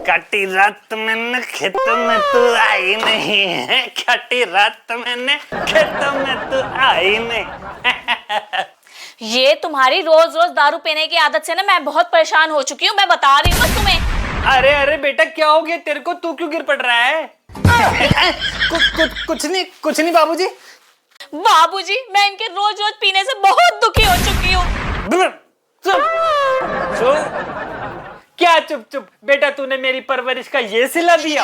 काटी रात मैंने खेतों में तू आई नहीं है, काटी रात मैंने खेतों में तू आई नहीं। ये तुम्हारी रोज रोज दारू पीने की आदत से ना मैं बहुत परेशान हो चुकी हूँ, मैं बता रही हूँ तुम्हें। अरे अरे बेटा क्या हो गया तेरे को, तू क्यों गिर पड़ रहा है? कुछ नहीं बाबूजी। बाबूजी मैं इनके रोज रोज पीने से बहुत दुखी हो चुकी हूँ। चुप क्या चुप बेटा, तूने मेरी परवरिश का ये सिला दिया?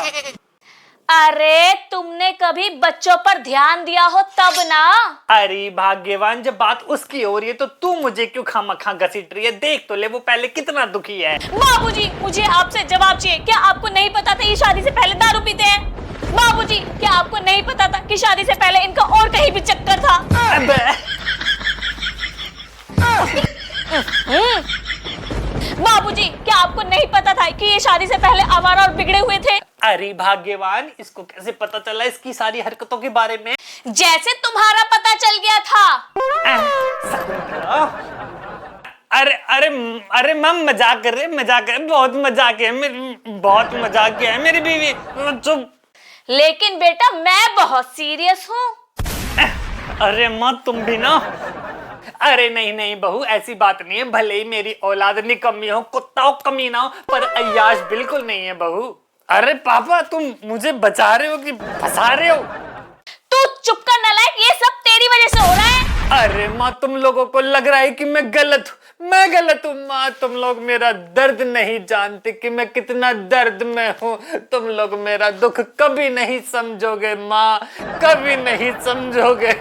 अरे तुमने कभी बच्चों पर ध्यान दिया हो तब ना। अरे भाग्यवान, जब बात उसकी हो रही है तो तू मुझे क्यों खामखा घसीट रही है? देख तो ले वो पहले कितना दुखी है। बाबूजी मुझे आपसे जवाब चाहिए, क्या आपको नहीं पता था ये शादी से पहले दारू पीते हैं? बाबूजी क्या आपको नहीं पता था कि शादी से पहले इनका और कहीं भी चक्कर था? बाबूजी क्या आपको नहीं पता था कि ये शादी से पहले आवारा और बिगड़े हुए थे? अरे भाग्यवान, इसको कैसे पता चला इसकी सारी हरकतों के बारे में? जैसे तुम्हारा पता चल गया था। अरे अरे अरे मैम मजाक कर रहे, बहुत मजाक है, बहुत मजाक है मेरी बीवी। चुप। लेकिन बेटा मैं बहुत सीरियस हूँ। अरे माँ तुम भी ना। अरे नहीं बहू, ऐसी बात नहीं है, भले ही मेरी औलाद निकम्मी हो, कुत्ता हो, कमीना हो, पर अय्याश बिल्कुल नहीं है बहू। अरे पापा तुम मुझे बचा रहे हो कि फंसा रहे हो? तू चुप कर नालायक, ये सब तेरी वजह से हो रहा है। अरे माँ तुम लोगों को लग रहा है कि मैं गलत हूँ माँ, तुम लोग मेरा दर्द नहीं जानते कि मैं कितना दर्द में हूँ। तुम लोग मेरा दुख कभी नहीं समझोगे माँ, कभी नहीं समझोगे।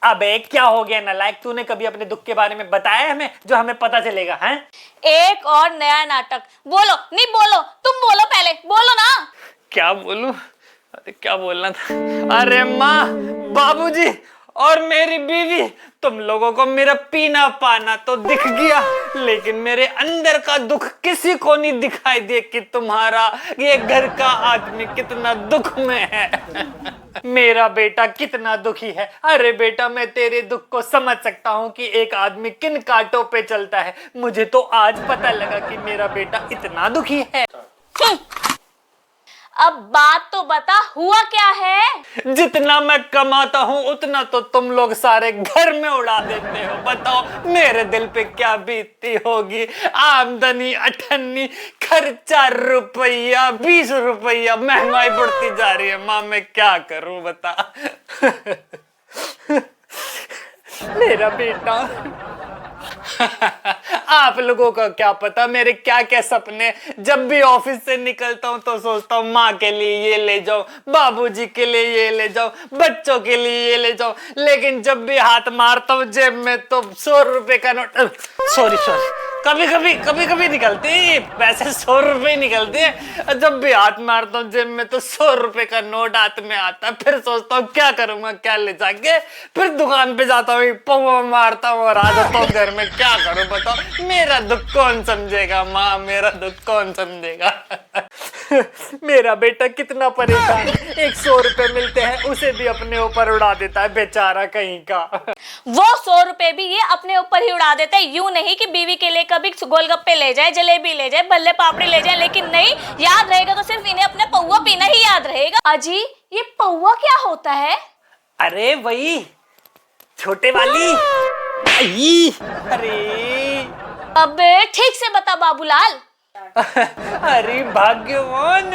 अबे क्या हो गया नालायक, तूने कभी अपने दुख के बारे में बताया हमें जो हमें पता चलेगा? हैं एक और नया नाटक। बोलो नहीं बोलो, तुम बोलो पहले, बोलो ना। क्या बोलूं? अरे क्या बोलना था? अरे माँ, बाबूजी और मेरी बीवी, तुम लोगों को मेरा पीना पाना तो दिख गया, लेकिन मेरे अंदर का दुख किसी को नहीं दिखाई दे कि तुम्हारा ये घर का आदमी कितना दुख में है। मेरा बेटा कितना दुखी है। अरे बेटा मैं तेरे दुख को समझ सकता हूँ कि एक आदमी किन कांटों पे चलता है। मुझे तो आज पता लगा कि मेरा बेटा इतना दुखी है। अब बात तो बता, हुआ क्या है? जितना मैं कमाता हूँ उतना तो तुम लोग सारे घर में उड़ा देते हो। बताओ मेरे दिल पे क्या बीतती होगी। आमदनी 98, खर्चा रुपया 20 रुपया, महंगाई बढ़ती जा रही है माँ, मैं क्या करूं बता। मेरा बेटा। आप लोगों का क्या पता मेरे क्या क्या सपने। जब भी ऑफिस से निकलता हूँ तो सोचता हूँ माँ के लिए ये ले जाओ, बाबूजी के लिए ये ले जाओ, बच्चों के लिए ये ले जाओ, लेकिन जब भी हाथ मारता हूँ जेब में तो 100 रुपए का नोट, सॉरी कभी कभी निकलते हैं पैसे, 100 रुपए निकलते हैं। जब भी हाथ मारता हूँ जेब में तो 100 रुपए का नोट हाथ में आता है। फिर सोचता हूँ क्या करूंगा, क्या ले जाके, फिर दुकान पे जाता हूँ, पौवा मारता हूँ और आ जाता हूँ घर में। क्या करूं बताओ? मेरा दुख कौन समझेगा माँ, मेरा दुख कौन समझेगा? मेरा बेटा कितना परेशान है, 100 रुपए मिलते हैं उसे भी अपने ऊपर उड़ा देता है बेचारा कहीं का। वो 100 रुपए भी ये अपने ऊपर ही उड़ा देता है। यूं नहीं कि बीवी के लिए कभी गोलगप्पे ले जाए, जलेबी ले जाए, बल्ले पापड़ी ले जाए, लेकिन नहीं, याद रहेगा तो सिर्फ इन्हें अपने पौवा पीना ही याद रहेगा। अजी ये पौवा क्या होता है? अरे वही छोटे वाली। अरे अबे ठीक से बता बाबूलाल। अरे भाग्यवान।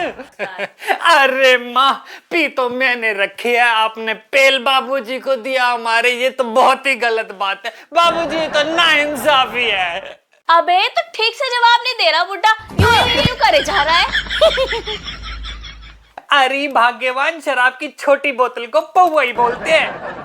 अरे माँ पी तो मैंने रखी है, आपने पेल बाबूजी को दिया हमारे, ये तो बहुत ही गलत बात है। बाबूजी ये तो नाइंसाफी है। अबे तो ठीक से जवाब नहीं दे रहा बुड्ढा, यूं करे जा रहा है। अरे भाग्यवान, शराब की छोटी बोतल को पौवा ही बोलते हैं।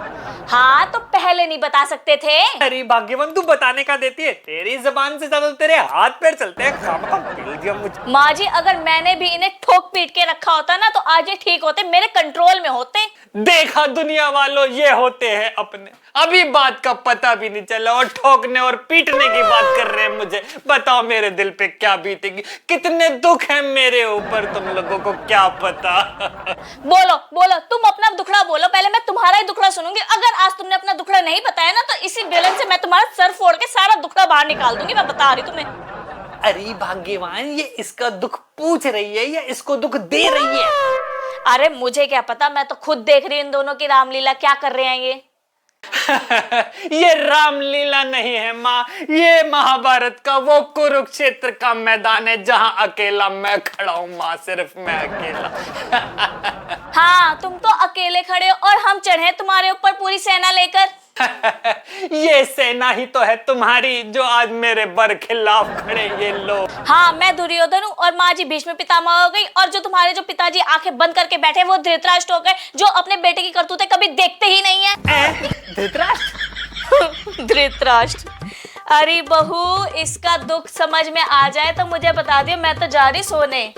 हाँ तो पहले नहीं बता सकते थे? अरे भाग्यवान तू बताने का देती है, तेरी जबान से ज्यादा तेरे हाथ पैर चलते हैं। खामखा पेल दिया मुझे। माँ जी अगर मैंने भी इन्हें ठोक पीट के रखा होता ना तो आज ये ठीक होते, मेरे कंट्रोल में होते। देखा दुनिया वालों, ये होते हैं अपने, अभी बात का पता भी नहीं चला और ठोकने और पीटने की बात कर रहे हैं मुझे। बताओ मेरे दिल पे क्या बीतेगी, कितने दुख हैं मेरे ऊपर, तुम लोगों को क्या पता। बोलो बोलो तुम अपना दुखड़ा बोलो, पहले मैं तुम्हारा ही दुखड़ा सुनूंगी। अगर आज तुमने अपना दुखड़ा नहीं बताया ना तो इसी बेलन से मैं तुम्हारा सर फोड़ के सारा दुखड़ा बाहर निकाल दूंगी, मैं बता रही तुम्हें। अरे भाग्यवान, ये इसका दुख पूछ रही है या इसको दुख दे रही है? अरे मुझे क्या पता, मैं तो खुद देख रही हूँ इन दोनों की रामलीला क्या कर रहे हैं ये। ये रामलीला नहीं है माँ, ये महाभारत का वो कुरुक्षेत्र का मैदान है जहां अकेला मैं खड़ा हूं माँ, सिर्फ मैं अकेला। हाँ, तुम तो अकेले खड़े हो और हम चढ़े तुम्हारे ऊपर पूरी सेना लेकर। ये सेना ही तो है तुम्हारी जो आज मेरे बरखिलाफ खड़े, ये लो। हाँ, मैं दुर्योधन हूँ और माँ जी भीष्म पितामह हो गई, और जो तुम्हारे जो पिताजी आंखें बंद करके बैठे वो धृतराष्ट्र हो गए, जो अपने बेटे की करतूतें कभी देखते ही नहीं है। धृतराष्ट्र? धृतराष्ट्र। अरे बहू, इसका दुख समझ में आ जाए तो मुझे बता दियो, मैं तो जा रही सोने।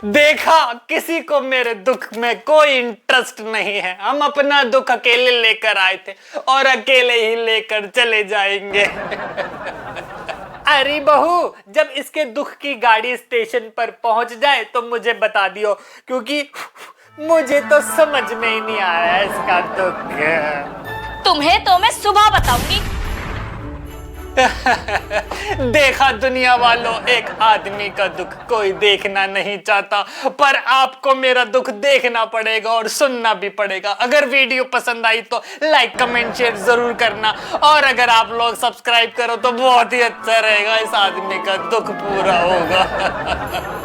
देखा, किसी को मेरे दुख में कोई इंटरेस्ट नहीं है। हम अपना दुख अकेले लेकर आए थे और अकेले ही लेकर चले जाएंगे। अरे बहू, जब इसके दुख की गाड़ी स्टेशन पर पहुंच जाए तो मुझे बता दियो, क्योंकि मुझे तो समझ में ही नहीं आया इसका दुख। तुम्हें तो मैं सुबह बताऊंगी। देखा दुनिया वालों, एक आदमी का दुख कोई देखना नहीं चाहता, पर आपको मेरा दुख देखना पड़ेगा और सुनना भी पड़ेगा। अगर वीडियो पसंद आई तो लाइक कमेंट शेयर जरूर करना, और अगर आप लोग सब्सक्राइब करो तो बहुत ही अच्छा रहेगा, इस आदमी का दुख पूरा होगा।